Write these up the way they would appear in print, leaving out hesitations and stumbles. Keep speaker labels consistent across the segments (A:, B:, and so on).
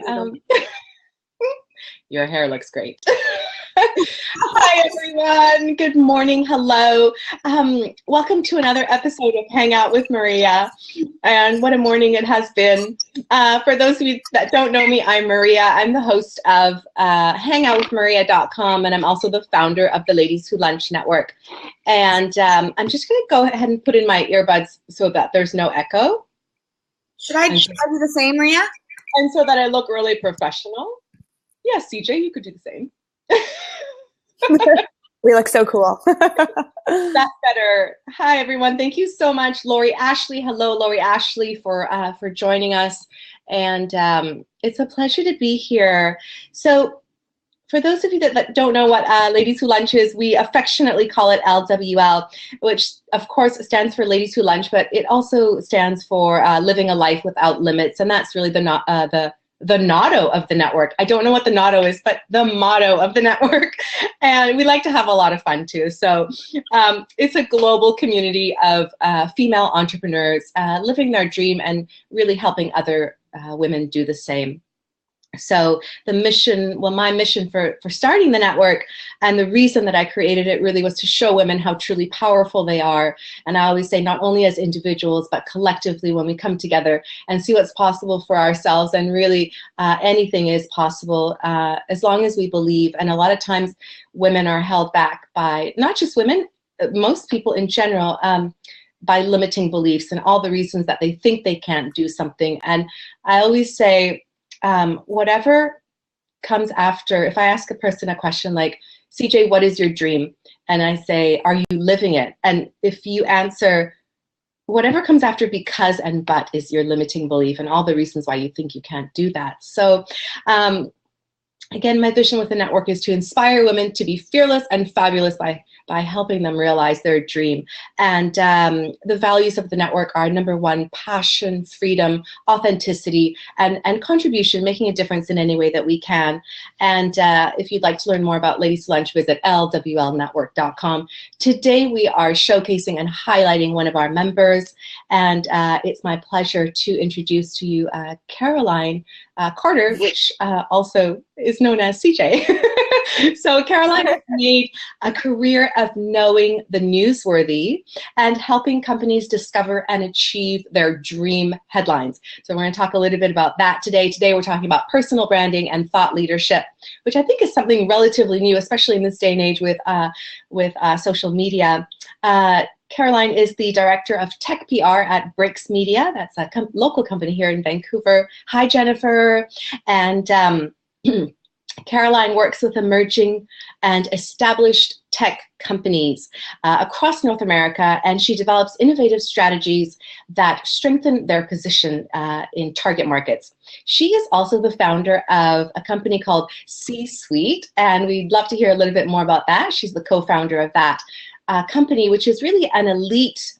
A: Um, your hair looks great. Hi, everyone. Good morning. Hello. Welcome to another episode of Hang Out with Maria. And what a morning it has been. For those of you that don't know me, I'm Maria. I'm the host of hangoutwithmaria.com, and I'm also the founder of the Ladies Who Lunch Network. And I'm just going to go ahead and put in my earbuds so that there's no echo.
B: Should I do the same, Maria?
A: And so that I look really professional. Yeah, CJ, you could do the same.
B: We look so cool.
A: That's better. Hi, everyone. Thank you so much, Lori Ashley. Hello, Lori Ashley, for joining us. And it's a pleasure to be here. So for those of you that don't know what Ladies Who Lunch is, we affectionately call it LWL, which of course stands for Ladies Who Lunch, but it also stands for Living a Life Without Limits. And that's really the motto of the network. I don't know what the motto is, but the motto of the network. And we like to have a lot of fun too. So it's a global community of female entrepreneurs living their dream and really helping other women do the same. So the mission, well, my mission for starting the network and the reason that I created it really was to show women how truly powerful they are. And I always say not only as individuals, but collectively when we come together and see what's possible for ourselves. And really anything is possible as long as we believe. And a lot of times women are held back by, not just women, most people in general, by limiting beliefs and all the reasons that they think they can't do something. And I always say, whatever comes after, if I ask a person a question like, CJ, what is your dream? And I say, are you living it? And if you answer, whatever comes after because and but is your limiting belief and all the reasons why you think you can't do that. So again, my vision with the network is to inspire women to be fearless and fabulous by helping them realize their dream. And the values of the network are, number one, passion, freedom, authenticity, and contribution, making a difference in any way that we can. And if you'd like to learn more about Ladies Who Lunch, visit LWLnetwork.com. Today we are showcasing and highlighting one of our members, and it's my pleasure to introduce to you Caroline Carter, which also is known as CJ. So Caroline has made a career of knowing the newsworthy and helping companies discover and achieve their dream headlines. So we're going to talk a little bit about that today. Today we're talking about personal branding and thought leadership, which I think is something relatively new, especially in this day and age with social media. Caroline is the director of tech PR at Breaks Media. That's a local company here in Vancouver. Hi, Jennifer. And Caroline works with emerging and established tech companies across North America, and she develops innovative strategies that strengthen their position in target markets. She is also the founder of a company called C-Suite, and we'd love to hear a little bit more about that. She's the co-founder of that company, which is really an elite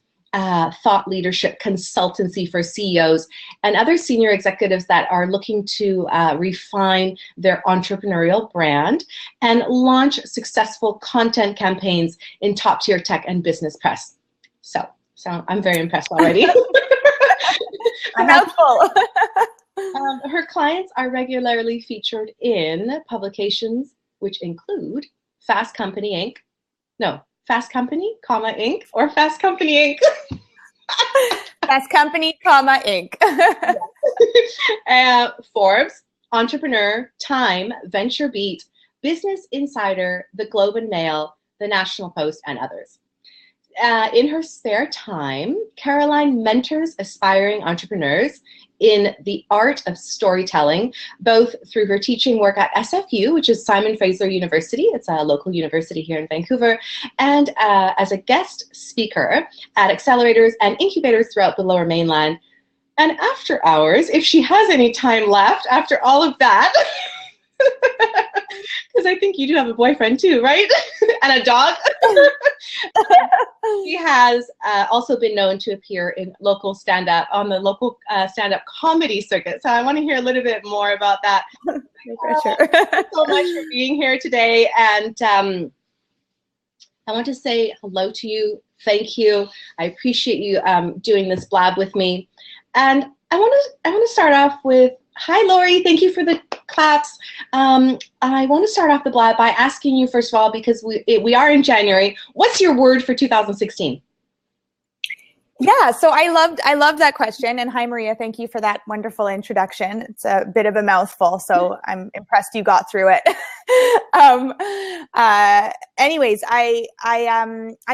A: thought leadership consultancy for CEOs and other senior executives that are looking to refine their entrepreneurial brand and launch successful content campaigns in top-tier tech and business press. So I'm very impressed already.
B: A mouthful.
A: Her clients are regularly featured in publications which include Fast Company, Inc. No, Fast Company, Inc. or Fast Company, Inc.
B: Fast Company, Inc.
A: Forbes, Entrepreneur, Time, Venture Beat, Business Insider, The Globe and Mail, The National Post, and others. In her spare time, Caroline mentors aspiring entrepreneurs in the art of storytelling, both through her teaching work at SFU, which is Simon Fraser University. It's a local university here in Vancouver, and as a guest speaker at accelerators and incubators throughout the Lower Mainland. And after hours, if she has any time left after all of that, because I think you do have a boyfriend too, right? And a dog. She has also been known to appear in local stand-up, on the local stand-up comedy circuit. So I want to hear a little bit more about that.
B: Sure.
A: Thank you so much for being here today. And I want to say hello to you. Thank you. I appreciate you doing this blab with me. And I want to start off with Hi, Lori. Thank you for the claps. I want to start off the blog by asking you, first of all, because we are in January, what's your word for 2016?
B: Yeah, so I loved that question. And hi, Maria, thank you for that wonderful introduction. It's a bit of a mouthful, so I'm impressed you got through it. Anyways, I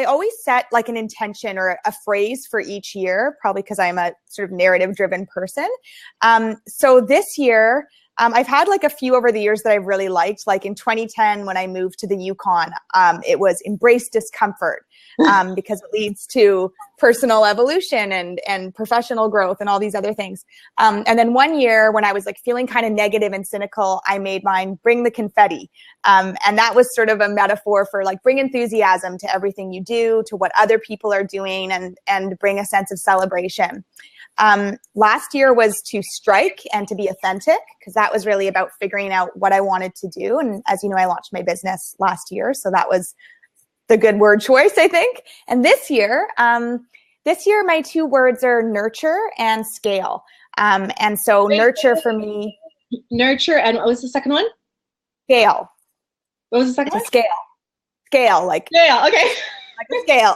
B: always set like an intention or a phrase for each year, probably because I'm a sort of narrative driven person. So this year, I've had like a few over the years that I've really liked. Like in 2010, when I moved to the Yukon, it was embrace discomfort because it leads to personal evolution and professional growth and all these other things. And then one year when I was like feeling kind of negative and cynical, I made mine bring the confetti. And that was sort of a metaphor for like bring enthusiasm to everything you do, to what other people are doing, and bring a sense of celebration. Last year was to strike and to be authentic, because that was really about figuring out what I wanted to do. And as you know, I launched my business last year, so that was the good word choice, I think. And this year my two words are nurture and scale. And so nurture for me.
A: Nurture, and what was the second one?
B: Scale.
A: What was the second one?
B: Scale. Scale, like
A: scale. Okay.
B: Like a scale.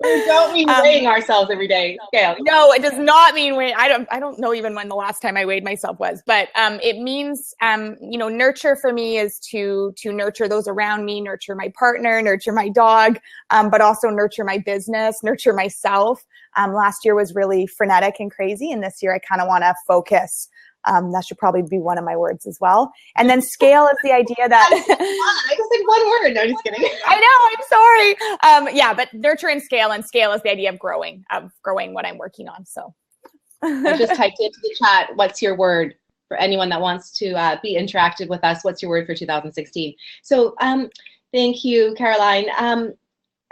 A: We don't mean weighing ourselves every day. Scale.
B: No, it does not mean weight. I don't know even when the last time I weighed myself was, but it means nurture for me is to nurture those around me, nurture my partner, nurture my dog, but also nurture my business, nurture myself. Last year was really frenetic and crazy, and this year I kind of want to focus. That should probably be one of my words as well. And then scale is the idea that
A: I just said one word. No, just kidding.
B: I know, I'm sorry. Yeah, but nurture and scale is the idea of growing what I'm working on. So
A: I just typed into the chat, what's your word, for anyone that wants to be interactive with us? What's your word for 2016? So thank you, Caroline.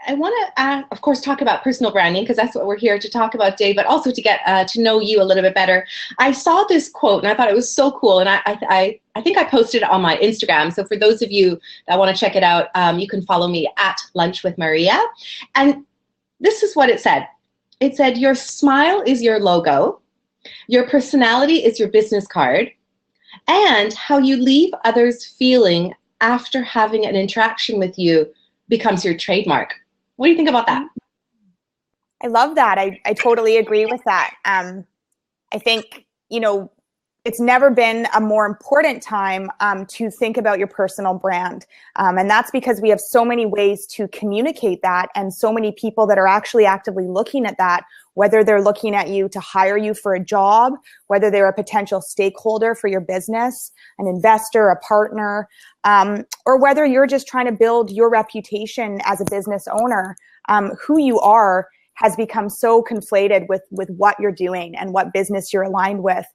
A: I want to, of course, talk about personal branding, because that's what we're here to talk about today, but also to get to know you a little bit better. I saw this quote and I thought it was so cool, and I think I posted it on my Instagram. So for those of you that want to check it out, you can follow me at Lunch with Maria. And this is what it said. It said, your smile is your logo, your personality is your business card, and how you leave others feeling after having an interaction with you becomes your trademark. What do you think about that?
B: I love that. I totally agree with that. I think, it's never been a more important time to think about your personal brand. And that's because we have so many ways to communicate that, and so many people that are actually actively looking at that, whether they're looking at you to hire you for a job, whether they're a potential stakeholder for your business, an investor, a partner, or whether you're just trying to build your reputation as a business owner. Who you are has become so conflated with what you're doing and what business you're aligned with.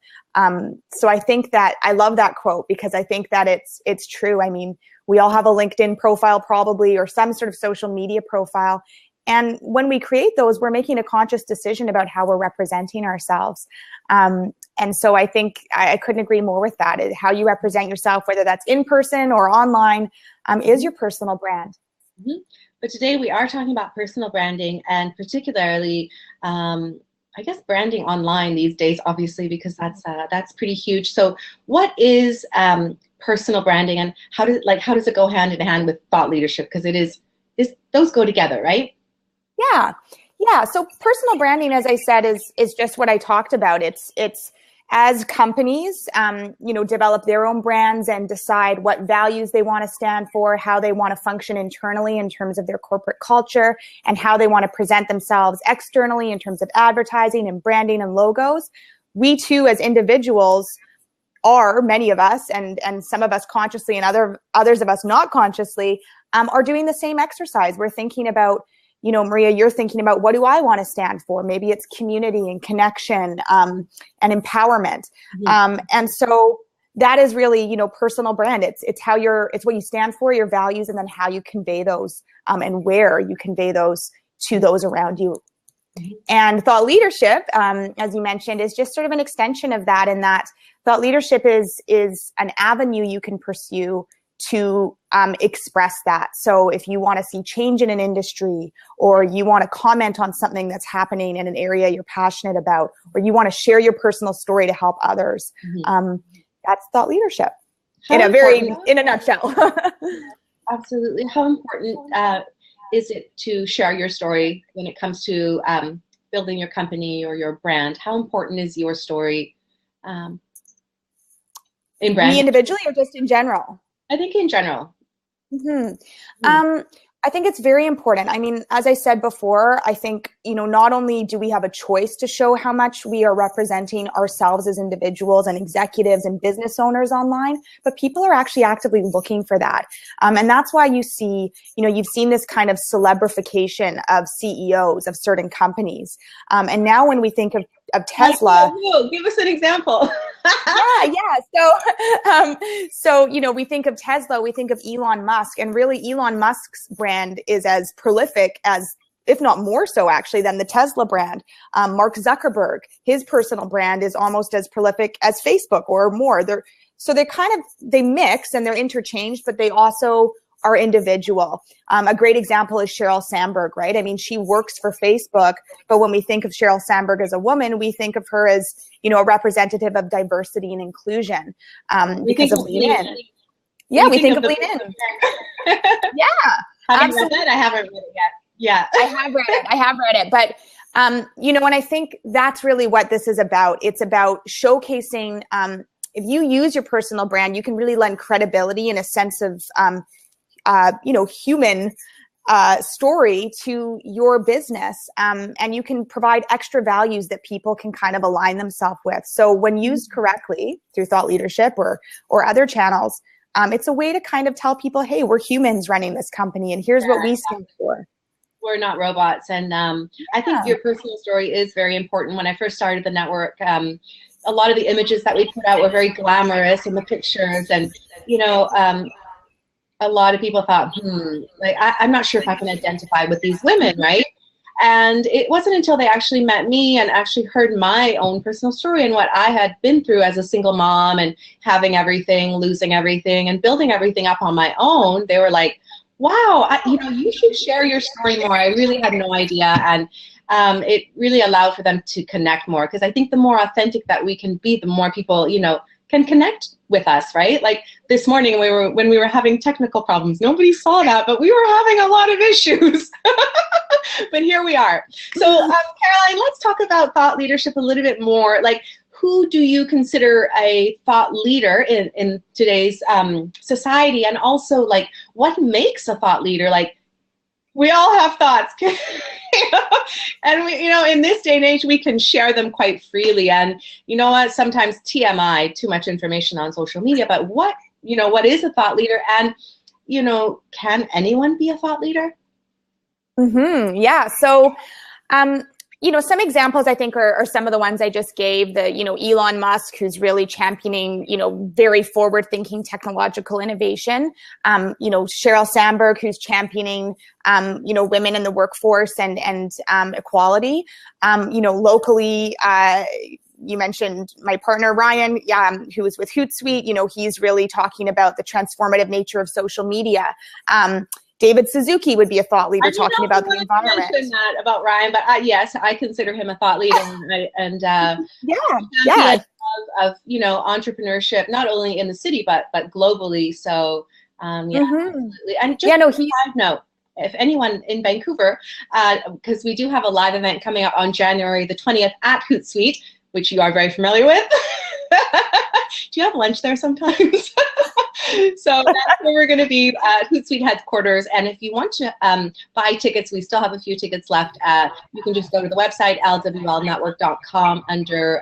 B: So I think that I love that quote, because I think that it's true. I mean, we all have a LinkedIn profile probably, or some sort of social media profile. And when we create those, we're making a conscious decision about how we're representing ourselves. And so I think I couldn't agree more with that. How you represent yourself, whether that's in person or online, is your personal brand.
A: Mm-hmm. But today we are talking about personal branding, and particularly, I guess, branding online these days, obviously, because that's pretty huge. So what is personal branding, and how does it go hand in hand with thought leadership? Because those go together, right?
B: Yeah. So personal branding, as I said, is just what I talked about. It's as companies, develop their own brands and decide what values they want to stand for, how they want to function internally in terms of their corporate culture, and how they want to present themselves externally in terms of advertising and branding and logos. We too, as individuals, many of us, and some of us consciously and others of us not consciously, are doing the same exercise. We're thinking about, Maria, you're thinking about, what do I want to stand for? Maybe it's community and connection and empowerment. Mm-hmm. And so that is really, personal brand. It's what you stand for, your values, and then how you convey those and where you convey those to those around you. Mm-hmm. And thought leadership, as you mentioned, is just sort of an extension of that, in that thought leadership is an avenue you can pursue to express that. So if you want to see change in an industry, or you want to comment on something that's happening in an area you're passionate about, or you want to share your personal story to help others, that's thought leadership in a nutshell.
A: Absolutely. How important is it to share your story when it comes to building your company or your brand? How important is your story in brand?
B: Me individually or just in general?
A: I think in general.
B: I think it's very important. I mean, as I said before, I think, not only do we have a choice to show how much we are representing ourselves as individuals and executives and business owners online, but people are actually actively looking for that. And that's why you see, you've seen this kind of celebrification of CEOs of certain companies. And now when we think of Tesla.
A: Give us an example.
B: So, we think of Tesla, we think of Elon Musk, and really Elon Musk's brand is as prolific as, if not more so actually, than the Tesla brand. Mark Zuckerberg, his personal brand is almost as prolific as Facebook or more. They mix and they're interchanged, but they also are individual. A great example is Sheryl Sandberg, right? I mean, she works for Facebook, but when we think of Sheryl Sandberg as a woman, we think of her as, a representative of diversity and inclusion because of Lean In. Yeah, we think of Lean In. Yeah.
A: Haven't read it? I haven't read it yet. Yeah.
B: I have read it. But, and I think that's really what this is about. It's about showcasing, if you use your personal brand, you can really lend credibility and a sense of, human story to your business. And you can provide extra values that people can kind of align themselves with. So when used correctly through thought leadership or other channels, it's a way to kind of tell people, hey, we're humans running this company and here's what we stand for.
A: We're not robots. And I think your personal story is very important. When I first started the network, a lot of the images that we put out were very glamorous in the pictures. And, a lot of people thought, I'm not sure if I can identify with these women, right? And it wasn't until they actually met me and actually heard my own personal story and what I had been through as a single mom and having everything, losing everything, and building everything up on my own. They were like, wow, you should share your story more. I really had no idea. And it really allowed for them to connect more, because I think the more authentic that we can be, the more people, can connect with us, right? Like this morning when we were having technical problems, nobody saw that, but we were having a lot of issues. But here we are. So Caroline, let's talk about thought leadership a little bit more. Like, who do you consider a thought leader in today's society? And also, like, what makes a thought leader? Like, we all have thoughts. And we, in this day and age, we can share them quite freely. And you know what? Sometimes TMI, too much information on social media. But what is a thought leader? And can anyone be a thought leader?
B: Yeah. So, some examples I think are some of the ones I just gave. Elon Musk, who's really championing, very forward-thinking technological innovation. Sheryl Sandberg, who's championing, women in the workforce and equality. Locally, you mentioned my partner, Ryan, who was with Hootsuite. He's really talking about the transformative nature of social media. David Suzuki would be a thought leader talking about the environment. I
A: mentioned that about Ryan, but yes, I consider him a thought leader, and of entrepreneurship, not only in the city but globally. So absolutely. And just a side note, if anyone in Vancouver, because we do have a live event coming up on January the 20th at Hootsuite, which you are very familiar with. Do you have lunch there sometimes? So that's where we're going to be at Hootsuite headquarters. And if you want to buy tickets, we still have a few tickets left. You can just go to the website, lwlnetwork.com, under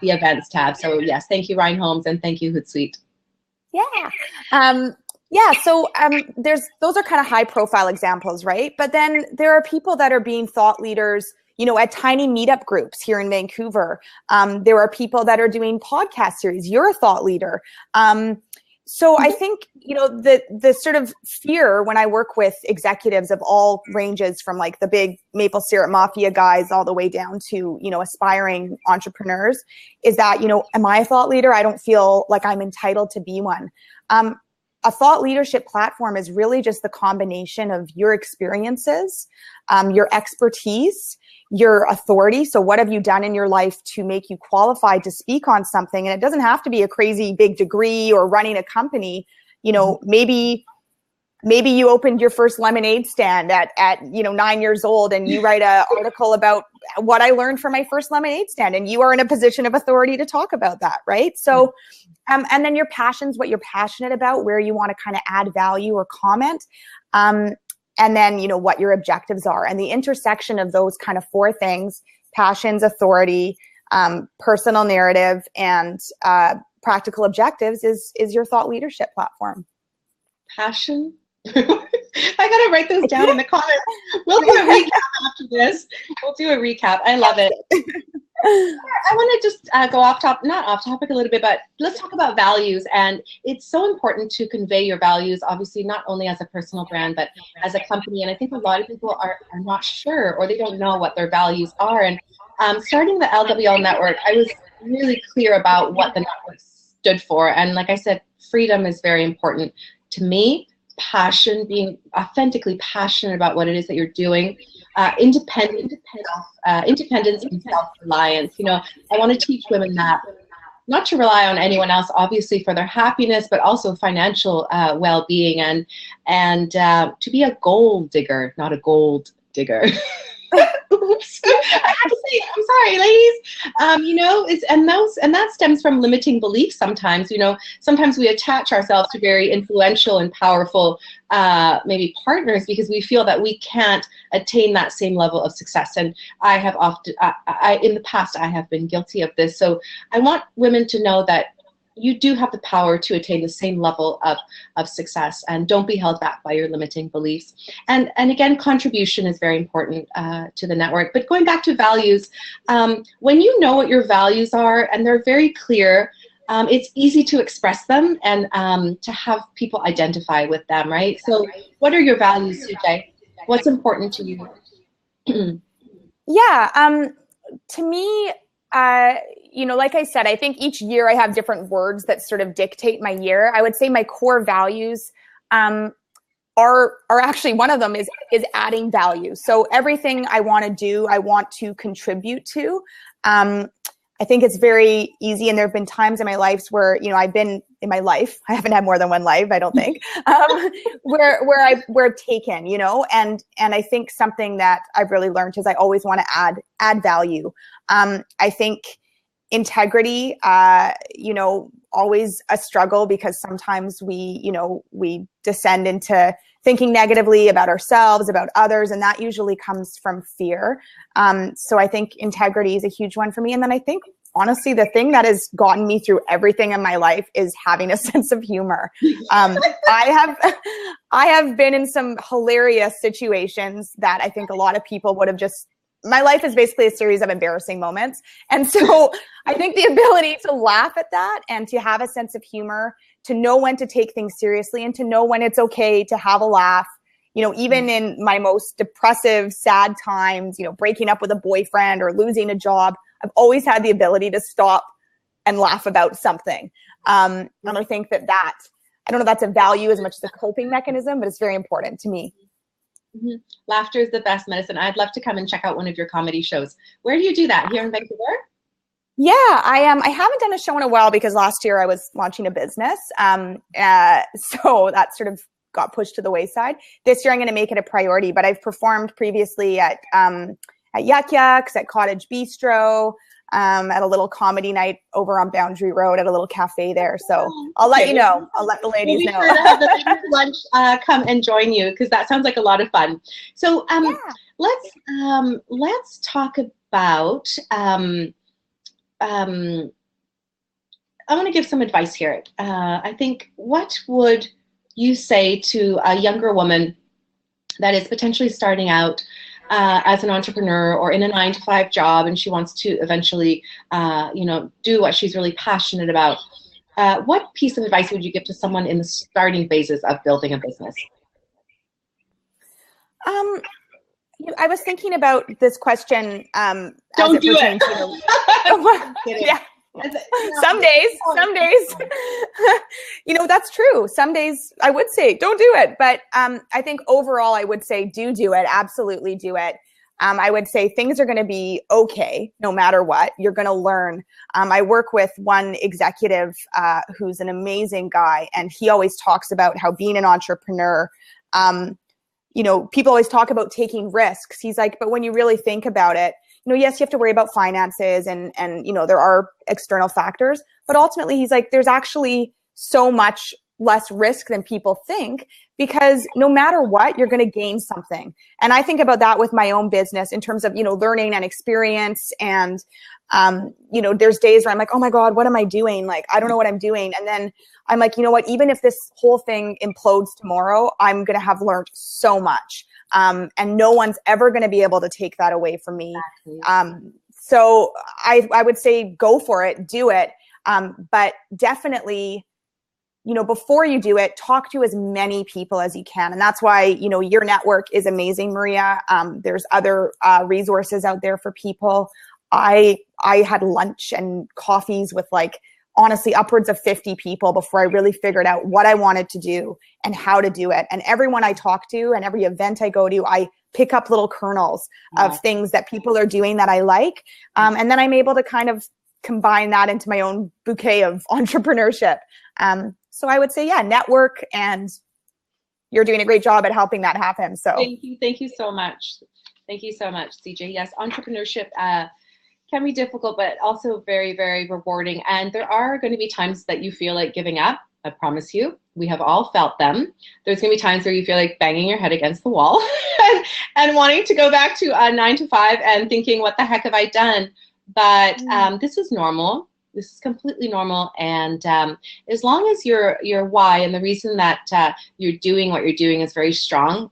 A: the events tab. So yes, thank you, Ryan Holmes, and thank you, Hootsuite.
B: So those are kind of high profile examples, right? But then there are people that are being thought leaders, at tiny meetup groups here in Vancouver. There are people that are doing podcast series. You're a thought leader. So I think, the sort of fear when I work with executives of all ranges, from like the big maple syrup mafia guys all the way down to, aspiring entrepreneurs, is that, am I a thought leader? I don't feel like I'm entitled to be one. a thought leadership platform is really just the combination of your experiences, your expertise, your authority. So what have you done in your life to make you qualified to speak on something? And it doesn't have to be a crazy big degree or running a company. Maybe you opened your first lemonade stand at 9 years old, and you write an article about what I learned from my first lemonade stand, and you are in a position of authority to talk about that, right? So, and then your passions, what you're passionate about, where you want to kind of add value or comment, and then, what your objectives are. And the intersection of those kind of four things, passions, authority, personal narrative, and practical objectives is your thought leadership platform.
A: Passion. I gotta write those down in the comments. We'll do a recap after this. We'll do a recap. I love it. I want to just go not off topic a little bit, but let's talk about values. And it's so important to convey your values, obviously, not only as a personal brand, but as a company. And I think a lot of people are not sure, or they don't know what their values are. And starting the LWL network, I was really clear about what the network stood for. And like I said, freedom is very important to me. Passion, being authentically passionate about what it is that you're doing, independence and self-reliance. I want to teach women that not to rely on anyone else, obviously, for their happiness, but also financial well-being, and to be a gold digger, not a gold digger. Oops. I have to say, I'm sorry, ladies. And that stems from limiting beliefs sometimes. Sometimes we attach ourselves to very influential and powerful maybe partners because we feel that we can't attain that same level of success. And I have often, in the past, I have been guilty of this. So I want women to know that you do have the power to attain the same level of success, and don't be held back by your limiting beliefs. And again, contribution is very important to the network. But going back to values, when you know what your values are and they're very clear, it's easy to express them and to have people identify with them, right? So what are your values, CJ? What's important to you?
B: Yeah, to me, like I said, I think each year I have different words that sort of dictate my year. I would say my core values are actually, one of them is adding value. So everything I want to do, I want to contribute to. I think it's very easy, and there have been times in my life where I've been in my life. I haven't had more than one life, I don't think, where taken, and I think something that I've really learned is I always want to add value. I think integrity, always a struggle because sometimes we descend into thinking negatively about ourselves, about others, and that usually comes from fear. So I think integrity is a huge one for me. And then I think, honestly, the thing that has gotten me through everything in my life is having a sense of humor. I have been in some hilarious situations that I think a lot of people would have just, my life is basically a series of embarrassing moments. And so I think the ability to laugh at that and to have a sense of humor, to know when to take things seriously and to know when it's okay to have a laugh, even in my most depressive, sad times, breaking up with a boyfriend or losing a job, I've always had the ability to stop and laugh about something. And I think that I don't know if that's a value as much as a coping mechanism, but it's very important to me.
A: Mm-hmm. Laughter is the best medicine. I'd love to come and check out one of your comedy shows. Where do you do that? Here in Vancouver?
B: Yeah, I haven't done a show in a while because last year I was launching a business. So that sort of got pushed to the wayside. This year I'm going to make it a priority, but I've performed previously at Yuck Yucks, at Cottage Bistro, at a little comedy night over on Boundary Road at a little cafe there. So I'll let you know. I'll let the ladies know.
A: Sure to have the ladies lunch come and join you, because that sounds like a lot of fun. So let's talk about. I want to give some advice here. I think, what would you say to a younger woman that is potentially starting out as an entrepreneur or in a 9-to-5 job, and she wants to eventually, do what she's really passionate about? What piece of advice would you give to someone in the starting phases of building a business?
B: I was thinking about this question.
A: Don't do it.
B: Yeah. Some days, you know, that's true. Some days I would say don't do it. But I think overall I would say do it. Absolutely do it. I would say things are going to be okay no matter what. You're going to learn. I work with one executive who's an amazing guy, and he always talks about how being an entrepreneur, you know, people always talk about taking risks. He's like, but when you really think about it, you know, yes, you have to worry about finances and, you know, there are external factors, but ultimately he's like, there's actually so much less risk than people think, because no matter what, you're going to gain something. And I think about that with my own business in terms of, you know, learning and experience. And, you know, there's days where I'm like, oh my God, what am I doing? Like, I don't know what I'm doing. And then I'm like, you know what, even if this whole thing implodes tomorrow, I'm going to have learned so much. And no one's ever going to be able to take that away from me. Exactly. So I would say go for it, do it. But definitely, you know, before you do it, talk to as many people as you can. And that's why, you know, your network is amazing, Maria. There's other resources out there for people. I had lunch and coffees with like, honestly, upwards of 50 people before I really figured out what I wanted to do and how to do it. And everyone I talk to and every event I go to, I pick up little kernels of things that people are doing that I like. And then I'm able to kind of combine that into my own bouquet of entrepreneurship. So I would say, yeah, network, and you're doing a great job at helping that happen. So
A: thank you so much. Thank you so much, CJ. Yes, entrepreneurship can be difficult, but also very, very rewarding. And there are going to be times that you feel like giving up. I promise you, we have all felt them. There's going to be times where you feel like banging your head against the wall and wanting to go back to 9 to 5 and thinking, what the heck have I done? But this is normal. This is completely normal. And as long as your why and the reason that you're doing what you're doing is very strong,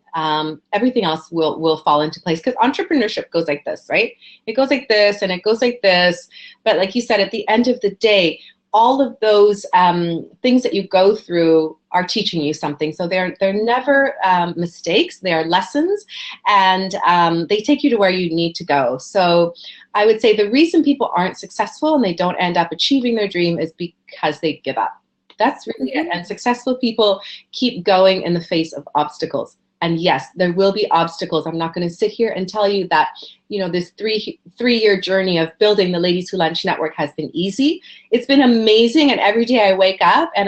A: everything else will fall into place. Because entrepreneurship goes like this, right? It goes like this and it goes like this. But like you said, at the end of the day, all of those things that you go through are teaching you something. So they're never mistakes, they are lessons, and they take you to where you need to go. So I would say the reason people aren't successful and they don't end up achieving their dream is because they give up. That's really it. And successful people keep going in the face of obstacles. And yes, there will be obstacles. I'm not going to sit here and tell you that, you know, this three-year journey of building the Ladies Who Lunch Network has been easy. It's been amazing, and every day I wake up and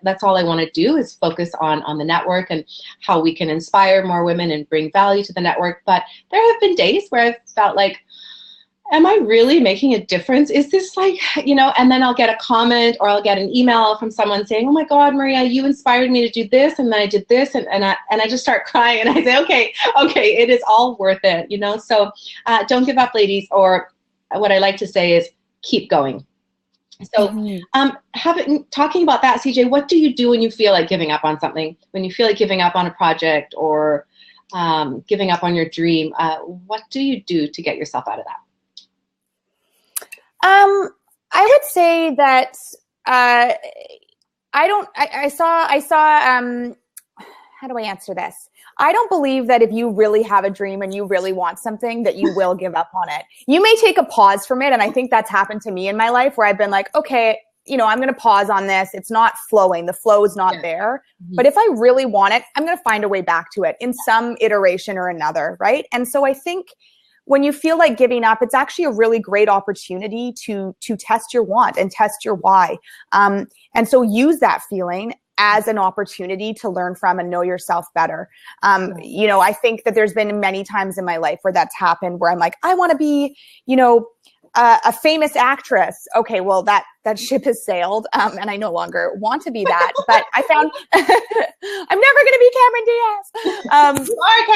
A: that's all I want to do is focus on the network and how we can inspire more women and bring value to the network. But there have been days where I've felt like, am I really making a difference? Is this like, you know, and then I'll get a comment or I'll get an email from someone saying, oh my God, Maria, you inspired me to do this. And then I did this and I just start crying and I say, okay, it is all worth it, you know? So don't give up, ladies, or what I like to say is keep going. So talking about that, CJ, what do you do when you feel like giving up on something? When you feel like giving up on a project or giving up on your dream, what do you do to get yourself out of that?
B: I would say that I saw how do I answer this? I don't believe that if you really have a dream and you really want something that you will give up on it. You may take a pause from it, and I think that's happened to me in my life where I've been like, okay, you know, I'm going to pause on this. It's not flowing. The flow is not there. But if I really want it, I'm going to find a way back to it in some iteration or another, right? And so I think when you feel like giving up, it's actually a really great opportunity to test your want and test your why. And so use that feeling as an opportunity to learn from and know yourself better. You know, I think that there's been many times in my life where that's happened, where I'm like, I want to be, you know, a famous actress. Okay, well, that ship has sailed, and I no longer want to be that. But I found I'm never going to be Cameron Diaz.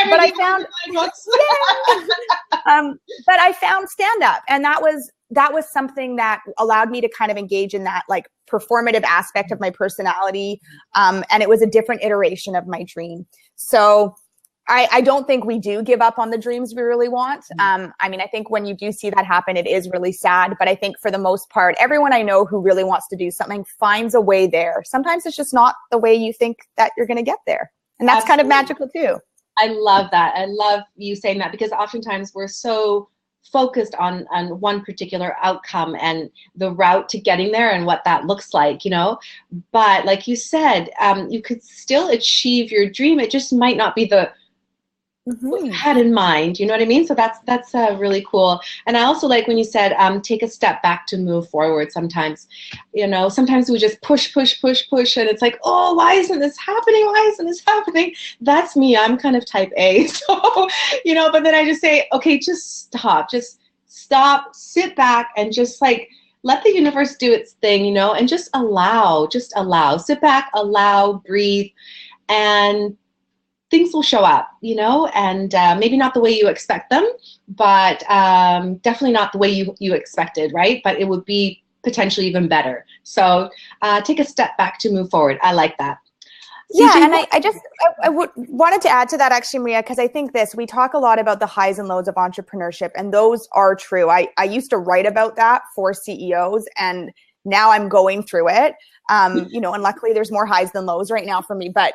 B: But I found, but I found stand up, and that was something that allowed me to kind of engage in that like performative aspect of my personality, and it was a different iteration of my dream. So I don't think we do give up on the dreams we really want. I mean, I think when you do see that happen, it is really sad. But I think for the most part, everyone I know who really wants to do something finds a way there. Sometimes it's just not the way you think that you're going to get there. And that's kind of magical too.
A: I love that. I love you saying that, because oftentimes we're so focused on one particular outcome and the route to getting there and what that looks like, you know. But like you said, you could still achieve your dream. It just might not be the what you had in mind, you know what I mean? So that's really cool. And I also like when you said take a step back to move forward. Sometimes, you know, sometimes we just push, and it's like, oh, why isn't this happening? Why isn't this happening? That's me. I'm kind of type A. So, you know, but then I just say, okay, just stop, sit back, and just like let the universe do its thing, you know, and just allow, sit back, allow, breathe, and things will show up, you know, and maybe not the way you expect them, but definitely not the way you expected, right? But it would be potentially even better. So take a step back to move forward. I like that.
B: Yeah, and I wanted to add to that actually, Maria, because I think we talk a lot about the highs and lows of entrepreneurship, and those are true. I used to write about that for CEOs, and now I'm going through it, you know, and luckily there's more highs than lows right now for me, but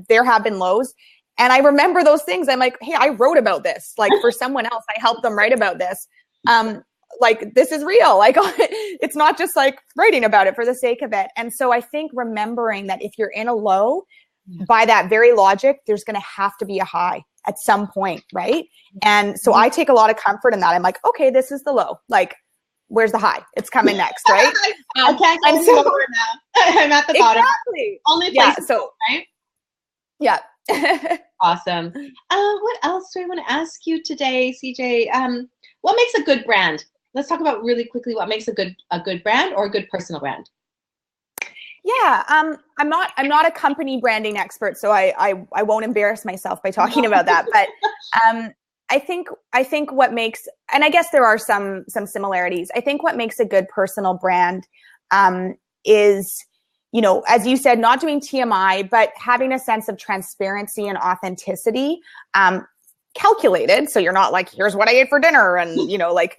B: there have been lows. And I remember those things. I'm like, hey, I wrote about this. Like for someone else, I helped them write about this. Like this is real. Like it's not just like writing about it for the sake of it. And so I think remembering that if you're in a low, by that very logic, there's going to have to be a high at some point, right? And so I take a lot of comfort in that. I'm like, okay, this is the low. Like, where's the high? It's coming next, right?
A: I can't go any lower now. I'm at the bottom.
B: Exactly.
A: Only place, right?
B: Yeah.
A: Awesome. What else do I want to ask you today, CJ? What makes a good brand? Let's talk about really quickly what makes a good brand or a good personal brand.
B: Yeah, I'm not a company branding expert, so I won't embarrass myself by talking about that. But I think what makes, and I guess there are some similarities. I think what makes a good personal brand is, you know, as you said, not doing TMI, but having a sense of transparency and authenticity, calculated. So you're not like, here's what I ate for dinner. And, you know, like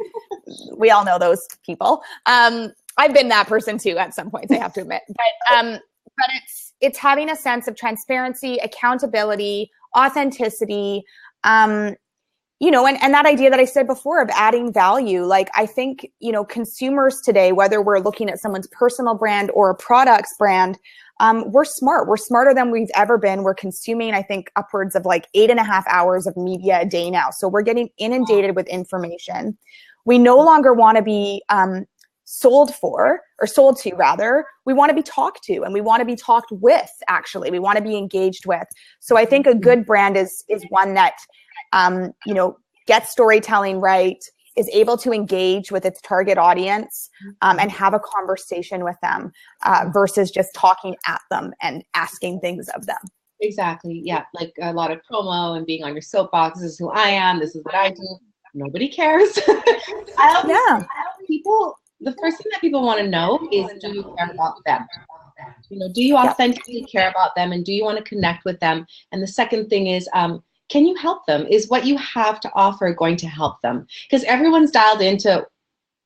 B: we all know those people. I've been that person too at some points, I have to admit. But it's having a sense of transparency, accountability, authenticity, you know, and that idea that I said before of adding value. Like I think, you know, consumers today, whether we're looking at someone's personal brand or a product's brand, we're smart. We're smarter than we've ever been. We're consuming, I think, upwards of like 8.5 hours of media a day now. So we're getting inundated with information. We no longer want to be sold to rather. We want to be talked to, and we want to be talked with, actually. We want to be engaged with. So I think a good brand is one that, you know, gets storytelling right, is able to engage with its target audience, and have a conversation with them, versus just talking at them and asking things of them.
A: Exactly. Yeah. Like a lot of promo and being on your soapbox. This is who I am. This is what I do. Nobody cares. People, the first thing that people want to know is, do you care about them? You know, do you authentically care about them, and do you want to connect with them? And the second thing is, can you help them? Is what you have to offer going to help them? Because everyone's dialed into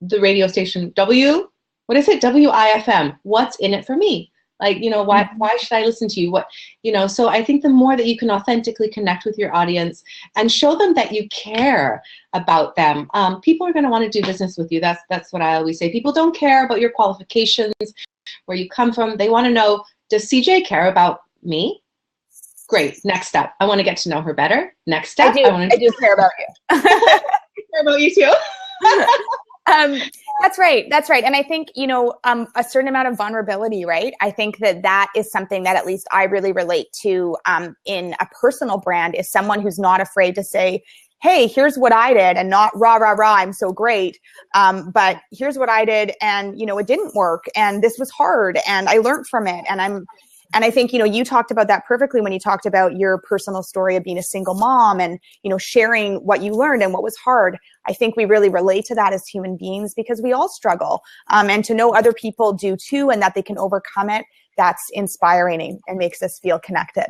A: the radio station WIFM. What's in it for me? Like, you know, why should I listen to you? What, you know, so I think the more that you can authentically connect with your audience and show them that you care about them, people are going to want to do business with you. That's what I always say. People don't care about your qualifications, where you come from. They want to know, does CJ care about me? Great. Next step. I want to get to know her better. Next step.
B: I do care about you.
A: I care about you too.
B: That's right. And I think, you know, a certain amount of vulnerability, right? I think that is something that at least I really relate to in a personal brand, is someone who's not afraid to say, hey, here's what I did, and not rah, rah, rah, I'm so great. But here's what I did, and, you know, it didn't work, and this was hard, and I learned from it. And I think, you know, you talked about that perfectly when you talked about your personal story of being a single mom and, you know, sharing what you learned and what was hard. I think we really relate to that as human beings, because we all struggle. And to know other people do too, and that they can overcome it, that's inspiring and makes us feel connected.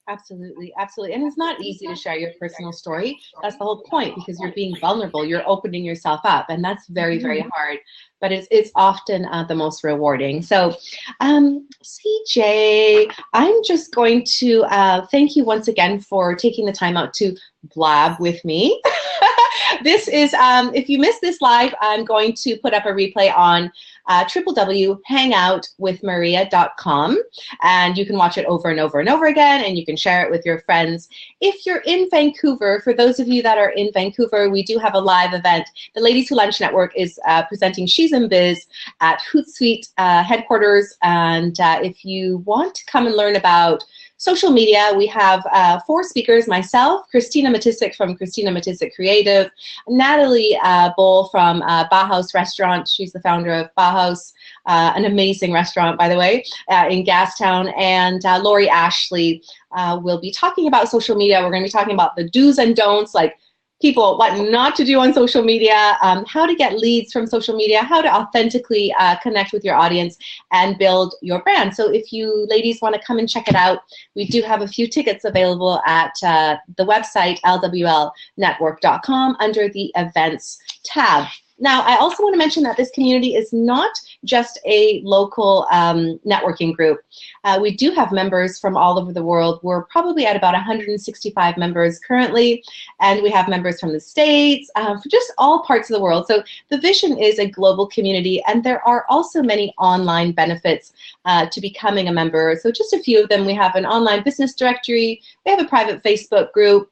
A: Absolutely, absolutely. And it's not easy to share your personal story. That's the whole point, because you're being vulnerable. You're opening yourself up, and that's very, very hard. But it's often the most rewarding. So, CJ, I'm just going to thank you once again for taking the time out to blab with me. This is, if you missed this live, I'm going to put up a replay on www.hangoutwithmaria.com, and you can watch it over and over and over again, and you can share it with your friends. If you're in Vancouver, for those of you that are in Vancouver, we do have a live event. The Ladies Who Lunch Network is presenting She's in Biz at Hootsuite headquarters, and if you want to come and learn about social media, we have 4 speakers: myself, Christina Matisic from Christina Matisic Creative, Natalie Bowl from Bauhaus Restaurant. She's the founder of Bauhaus, an amazing restaurant, by the way, in Gastown. And Lori Ashley will be talking about social media. We're going to be talking about the do's and don'ts, like people, what not to do on social media, how to get leads from social media, how to authentically connect with your audience and build your brand. So if you ladies want to come and check it out, we do have a few tickets available at the website lwlnetwork.com under the events tab. Now, I also want to mention that this community is not just a local networking group. We do have members from all over the world. We're probably at about 165 members currently, and we have members from the States, from just all parts of the world. So the vision is a global community, and there are also many online benefits to becoming a member. So just a few of them: we have an online business directory, we have a private Facebook group,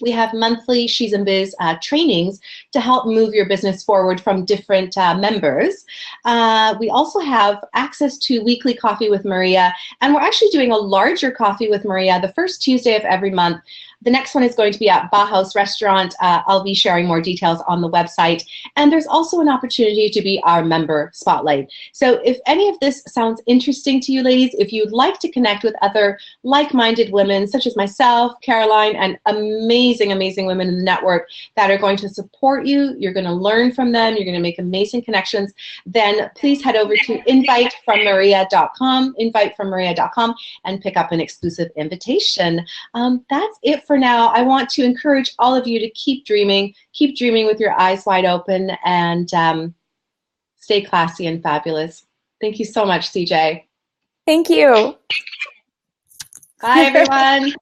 A: we have monthly She's in Biz trainings to help move your business forward from different members. We also have access to weekly Coffee with Maria, and we're actually doing a larger Coffee with Maria the first Tuesday of every month. The next one is going to be at Bauhaus Restaurant. I'll be sharing more details on the website. And there's also an opportunity to be our member spotlight. So if any of this sounds interesting to you ladies, if you'd like to connect with other like-minded women, such as myself, Caroline, and amazing, amazing women in the network that are going to support you, you're going to learn from them, you're going to make amazing connections, then please head over to invitefrommaria.com, and pick up an exclusive invitation. That's it for now. I want to encourage all of you to keep dreaming with your eyes wide open, and stay classy and fabulous. Thank you so much, CJ.
B: Thank you.
A: Bye, everyone.